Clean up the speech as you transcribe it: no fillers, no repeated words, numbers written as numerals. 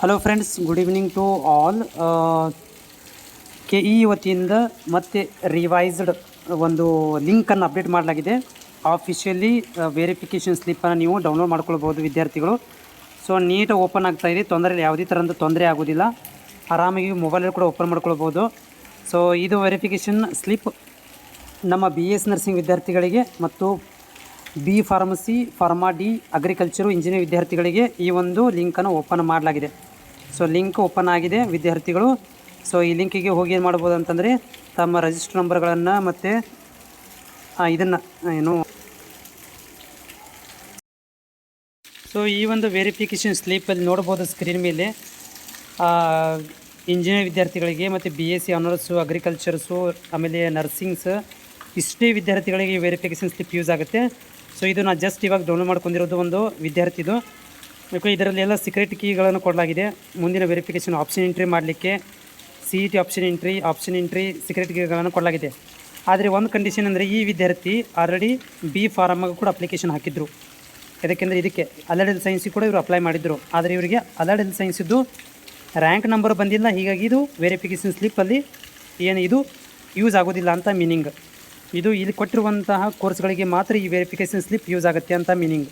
Hello friends, good evening to all. K E ವತಿಯಿಂದ ಮತ್ತೆ revised ಒಂದು ಲಿಂಕನ್ನು ಅಪ್ಡೇಟ್ ಮಾಡಲಾಗಿದೆ. ಆಫಿಷಿಯಲಿ ವೆರಿಫಿಕೇಷನ್ ಸ್ಲಿಪ್ಪನ್ನು ನೀವು ಡೌನ್ಲೋಡ್ ಮಾಡ್ಕೊಳ್ಬೋದು ವಿದ್ಯಾರ್ಥಿಗಳು. ಸೊ ನೀಟಾಗಿ ಓಪನ್ ಆಗ್ತಾಯಿದೆ, ಯಾವುದೇ ಥರದ ತೊಂದರೆ ಆಗೋದಿಲ್ಲ. ಆರಾಮಾಗಿ ಮೊಬೈಲಲ್ಲಿ ಕೂಡ ಓಪನ್ ಮಾಡ್ಕೊಳ್ಬೋದು. ಸೊ ಇದು ವೆರಿಫಿಕೇಷನ್ ಸ್ಲಿಪ್ ನಮ್ಮ BS ನರ್ಸಿಂಗ್ ವಿದ್ಯಾರ್ಥಿಗಳಿಗೆ ಮತ್ತು B pharmacy, pharma D, agriculture, engineer ವಿದ್ಯಾರ್ಥಿಗಳಿಗೆ ಈ ಒಂದು ಲಿಂಕನ್ನು ಓಪನ್ ಮಾಡಲಾಗಿದೆ. ಸೊ ಲಿಂಕ್ ಓಪನ್ ಆಗಿದೆ ವಿದ್ಯಾರ್ಥಿಗಳು. ಸೊ ಈ ಲಿಂಕಿಗೆ ಹೋಗಿ ಏನು ಮಾಡ್ಬೋದು ಅಂತಂದರೆ ತಮ್ಮ ರಿಜಿಸ್ಟರ್ ನಂಬರ್ಗಳನ್ನು ಮತ್ತು ಇದನ್ನು ಏನು ಸೊ ಈ ಒಂದು ವೆರಿಫಿಕೇಷನ್ ಸ್ಲಿಪ್ಪಲ್ಲಿ ನೋಡ್ಬೋದು ಸ್ಕ್ರೀನ್ ಮೇಲೆ ಇಂಜಿನಿಯರ್ ವಿದ್ಯಾರ್ಥಿಗಳಿಗೆ ಮತ್ತು BSc ಆನರ್ಸು, ಅಗ್ರಿಕಲ್ಚರ್ಸು, ಆಮೇಲೆ ನರ್ಸಿಂಗ್ಸ್, ಇಷ್ಟೇ ವಿದ್ಯಾರ್ಥಿಗಳಿಗೆ ವೆರಿಫಿಕೇಷನ್ ಸ್ಲಿಪ್ ಯೂಸ್ ಆಗುತ್ತೆ. ಸೊ ಇದು ನಾನು ಜಸ್ಟ್ ಇವಾಗ ಡೌನ್ಲೋಡ್ ಮಾಡ್ಕೊಂಡಿರೋದು ಒಂದು ವಿದ್ಯಾರ್ಥಿದು. ಇದರಲ್ಲಿ ಎಲ್ಲ ಸೀಕ್ರೆಟ್ ಕೀಗಳನ್ನು ಕೊಡಲಾಗಿದೆ. ಮುಂದಿನ ವೆರಿಫಿಕೇಷನ್ ಆಪ್ಷನ್ ಎಂಟ್ರಿ ಮಾಡಲಿಕ್ಕೆ CET ಆಪ್ಷನ್ ಎಂಟ್ರಿ ಸೀಕ್ರೆಟ್ ಕೀಗಳನ್ನು ಕೊಡಲಾಗಿದೆ. ಆದರೆ ಒಂದು ಕಂಡೀಷನ್ ಅಂದರೆ ಈ ವಿದ್ಯಾರ್ಥಿ ಆಲ್ರೆಡಿ ಬಿ ಫಾರಮ್ಗೆ ಕೂಡ ಅಪ್ಲಿಕೇಶನ್ ಹಾಕಿದ್ರು. ಯಾಕೆಂದರೆ ಇದಕ್ಕೆ ಅಲೈಡ್ ಸೈನ್ಸಿಗೆ ಕೂಡ ಇವರು ಅಪ್ಲೈ ಮಾಡಿದ್ರು. ಆದರೆ ಇವರಿಗೆ ಅಲೈಡ್ ಸೈನ್ಸಿದ್ದು ರ್ಯಾಂಕ್ ನಂಬರ್ ಬಂದಿಲ್ಲ. ಹೀಗಾಗಿ ಇದು ವೆರಿಫಿಕೇಷನ್ ಸ್ಲಿಪ್ಪಲ್ಲಿ ಏನು ಇದು ಯೂಸ್ ಆಗೋದಿಲ್ಲ ಅಂತ ಮೀನಿಂಗ್. ಇದು ಇಲ್ಲಿ ಕೊಟ್ಟಿರುವಂತಹ ಕೋರ್ಸ್ಗಳಿಗೆ ಮಾತ್ರ ಈ ವೆರಿಫಿಕೇಷನ್ ಸ್ಲಿಪ್ ಯೂಸ್ ಆಗುತ್ತೆ ಅಂತ ಮೀನಿಂಗ್.